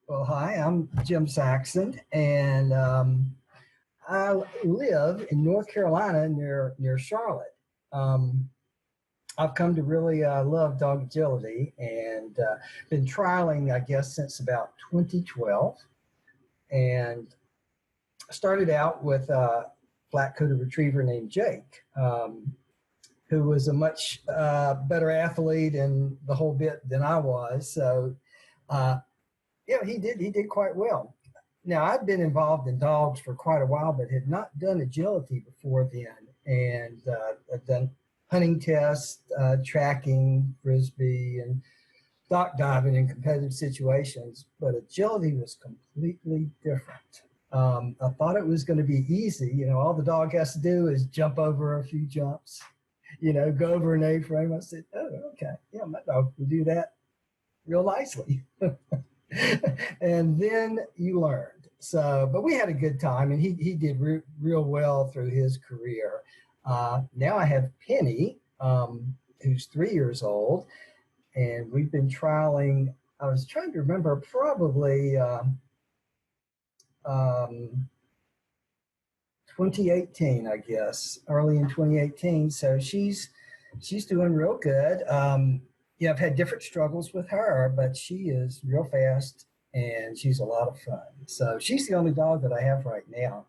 Well, hi, I'm Jim Saxon, and I live in North Carolina near Charlotte. Um, I've come to really love dog agility and been trialing, I guess, since about 2012. And started out with a black-coated retriever named Jake, who was a much better athlete and the whole bit than I was. So, uh, yeah, he did quite well. Now, I'd been involved in dogs for quite a while, but had not done agility before then. And I'd done hunting tests, tracking, frisbee, and dock diving in competitive situations. But agility was completely different. I thought it was going to be easy. All the dog has to do is jump over a few jumps, go over an A-frame. I said, oh, okay. Yeah, my dog will do that real nicely. And then you learned. So, but we had a good time, and he did real well through his career. Now I have Penny, who's 3 years old, and we've been trialing. I was trying to remember, probably um, 2018, I guess, early in 2018. So she's doing real good. Yeah, I've had different struggles with her, but she is real fast and she's a lot of fun. So she's the only dog that I have right now.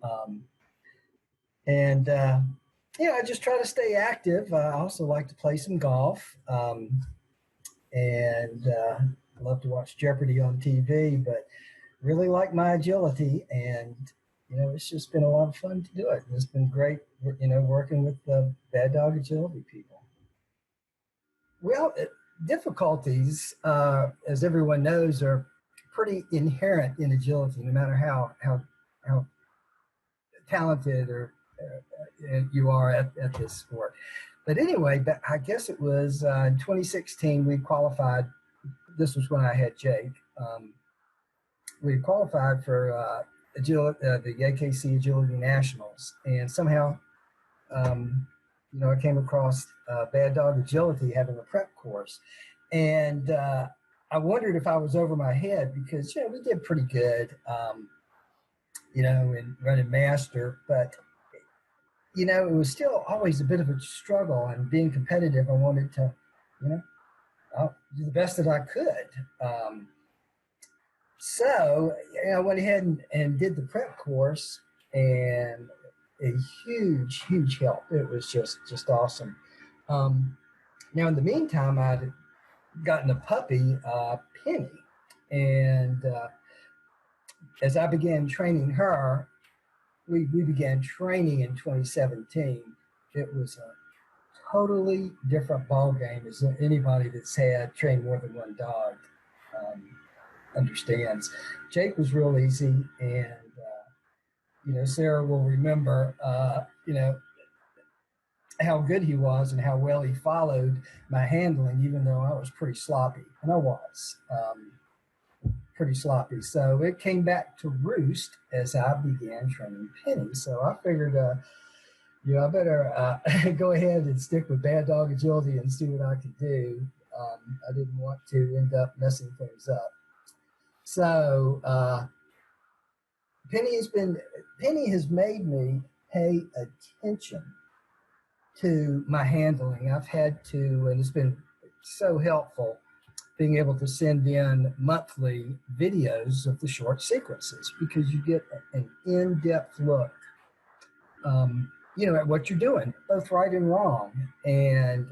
Um, and Yeah, I just try to stay active. I also like to play some golf, and I love to watch Jeopardy on TV, but really like my agility. And it's just been a lot of fun to do it. It's been great, working with the Bad Dog Agility people. Well, difficulties, as everyone knows, are pretty inherent in agility, no matter how talented or you are at this sport. But anyway, I guess it was in 2016 we qualified. This was when I had Jake. We qualified for the AKC Agility Nationals, and somehow, I came across Bad Dog Agility having a prep course, and I wondered if I was over my head because we did pretty good, in running master, but it was still always a bit of a struggle. And being competitive, I wanted to, you know, do the best that I could. So I went ahead and did the prep course, and a huge help. It was just awesome. Um, Now, in the meantime, I'd gotten a puppy, Penny, and as I began training her, we began training in 2017. It was a totally different ball game, as anybody that's had trained more than one dog um, understands. Jake was real easy, and Sarah will remember, how good he was and how well he followed my handling, even though I was pretty sloppy, and I was pretty sloppy. So it came back to roost as I began training Penny. So I figured, I better go ahead and stick with Bad Dog Agility and see what I could do. I didn't want to end up messing things up. So Penny has made me pay attention to my handling. I've had to, and it's been so helpful, being able to send in monthly videos of the short sequences, because you get an in-depth look, at what you're doing, both right and wrong. And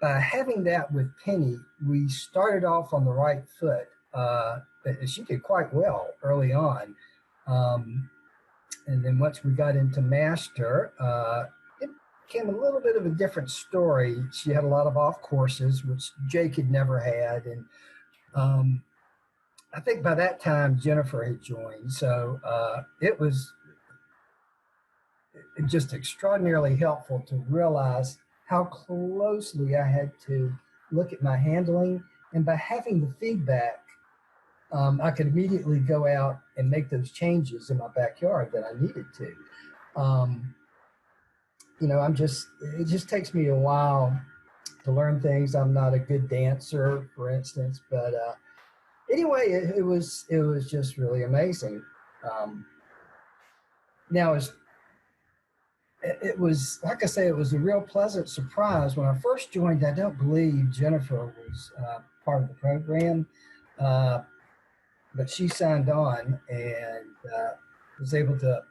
by having that with Penny, we started off on the right foot. She did quite well early on. And then once we got into Master, it became a little bit of a different story. She had a lot of off courses, which Jake had never had. And I think by that time, Jennifer had joined. So it was just extraordinarily helpful to realize how closely I had to look at my handling. And by having the feedback, I could immediately go out and make those changes in my backyard that I needed to. It just takes me a while to learn things. I'm not a good dancer, for instance, but Anyway, it was just really amazing. Um, now it was like I say, it was a real pleasant surprise when I first joined. I don't believe Jennifer was part of the program, uh, but she signed on and was able to,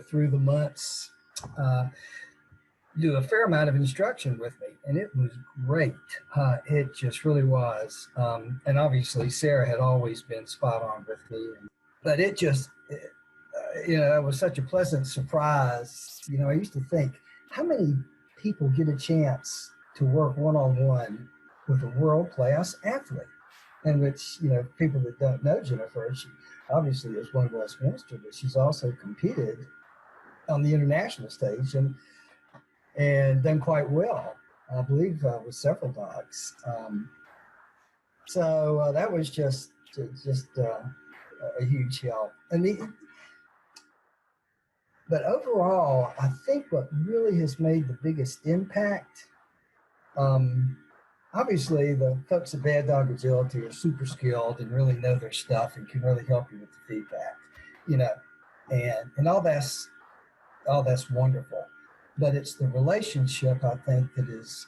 through the months, uh, do a fair amount of instruction with me, and it was great. It just really was. And obviously, Sarah had always been spot on with me, but it was such a pleasant surprise. I used to think, how many people get a chance to work one on one with a world class athlete? In which, people that don't know Jennifer, she obviously is one Westminster, but she's also competed on the international stage and done quite well, I believe, with several dogs. So that was just a huge help. But overall, I think what really has made the biggest impact, obviously the folks at Bad Dog Agility are super skilled and really know their stuff and can really help you with the feedback, you know, and all that's wonderful. But it's the relationship, I think, that is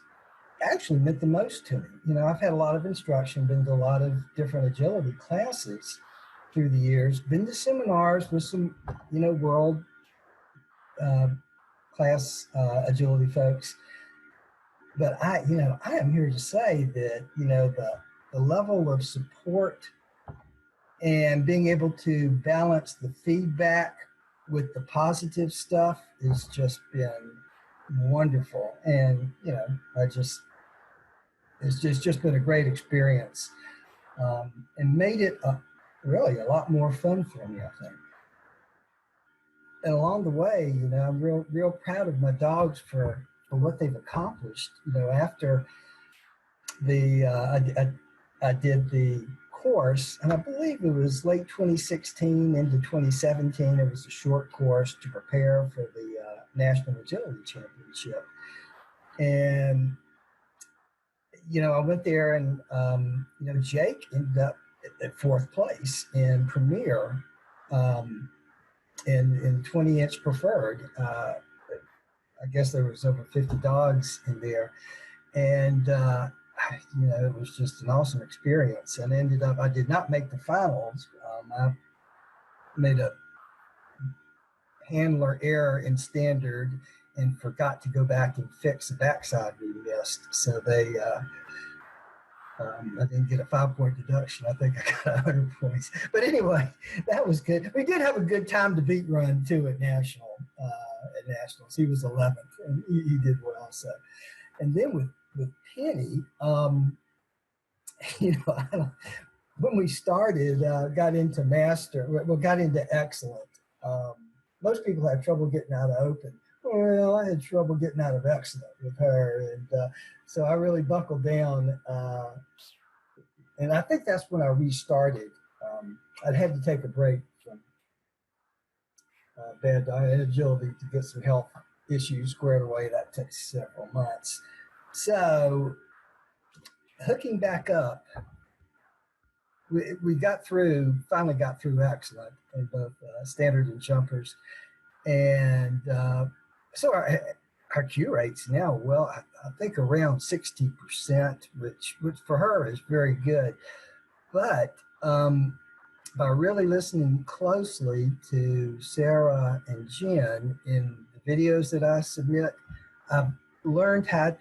actually meant the most to me. I've had a lot of instruction, been to a lot of different agility classes through the years, been to seminars with some, world class agility folks. But I am here to say that, the level of support and being able to balance the feedback with the positive stuff has just been wonderful. And, it's just been a great experience, and made it really a lot more fun for me, I think. And along the way, I'm real proud of my dogs for what they've accomplished. After I did the course, and I believe it was late 2016 into 2017. It was a short course to prepare for the National Agility Championship, and I went there, and Jake ended up at fourth place in Premier, in 20-inch preferred. I guess there was over 50 dogs in there, and it was just an awesome experience. And I did not make the finals. I made a handler error in standard and forgot to go back and fix the backside we missed. So I didn't get a 5-point deduction. I think I got 100 points. But anyway, that was good. We did have a good time to beat run too at nationals. He was 11th, and he did well. So, and then with Penny, when we started, got into got into excellent. Most people have trouble getting out of open. Well, I had trouble getting out of excellent with her, and so I really buckled down. And I think that's when I restarted. I'd had to take a break from bad diet and agility to get some health issues squared away. That took several months. So hooking back up, we finally got through excellent in both standard and jumpers. And so our Q rates now, well, I think around 60%, which for her is very good. But by really listening closely to Sarah and Jen in the videos that I submit, I've learned I've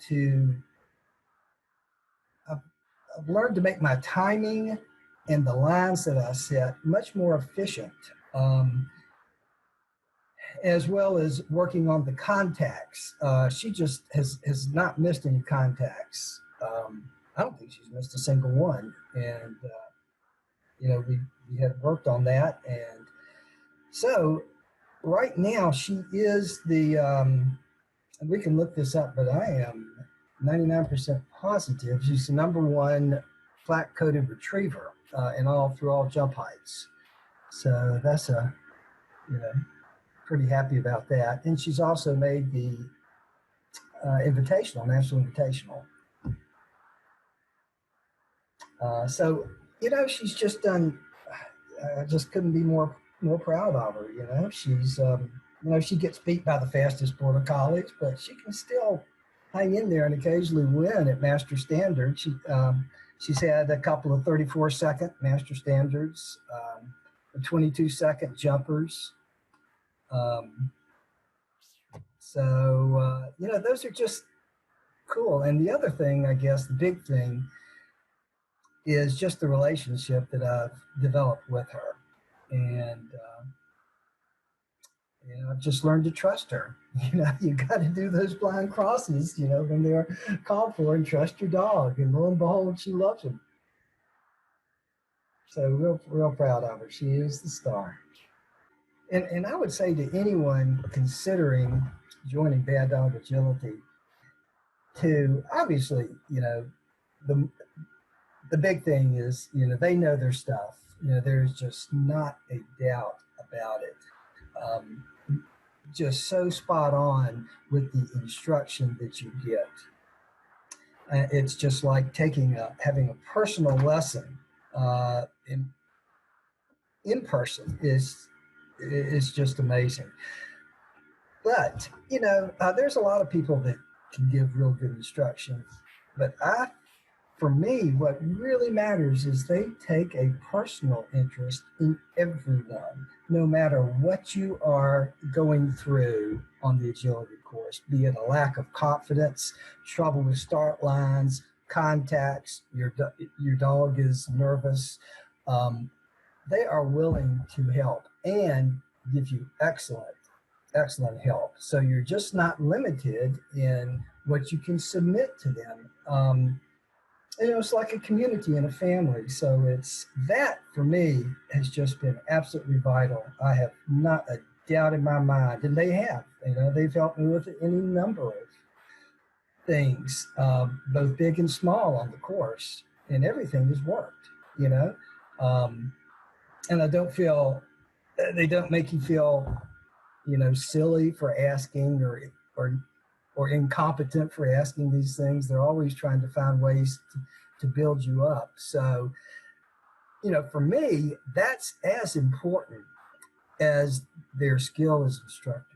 learned to make my timing and the lines that I set much more efficient, as well as working on the contacts. She just has not missed any contacts. I don't think she's missed a single one. And, we had worked on that. And so right now she is and we can look this up, but I am 99% positive she's the number one flat-coated retriever through all jump heights. So that's pretty happy about that. And she's also made the National Invitational. So She's just done. I just couldn't be more proud of her. She's she gets beat by the fastest border collies, but she can still hang in there and occasionally win at master standard. She's had a couple of 34-second master standards, 22-second jumpers. Those are just cool. And the other thing, I guess, the big thing is just the relationship that I've developed with her. And, I've just learned to trust her. You got to do those blind crosses, when they're called for, and trust your dog. And lo and behold, she loves them. So real proud of her. She is the star. And I would say to anyone considering joining Bad Dog Agility, to obviously, the big thing is, they know their stuff. There's just not a doubt about it. Just so spot on with the instruction that you get. It's just like having a personal lesson in person is just amazing. But there's a lot of people that can give real good instruction, but for me, what really matters is they take a personal interest in everyone, no matter what you are going through on the agility course, be it a lack of confidence, trouble with start lines, contacts, your dog is nervous. They are willing to help and give you excellent help. So you're just not limited in what you can submit to them. It's like a community and a family. So it's that, for me, has just been absolutely vital. I have not a doubt in my mind, and they have. They've helped me with any number of things, both big and small on the course, and everything has worked. And I don't feel they don't make you feel, silly for asking or incompetent for asking these things. They're always trying to find ways to build you up. So, for me, that's as important as their skill as instructors.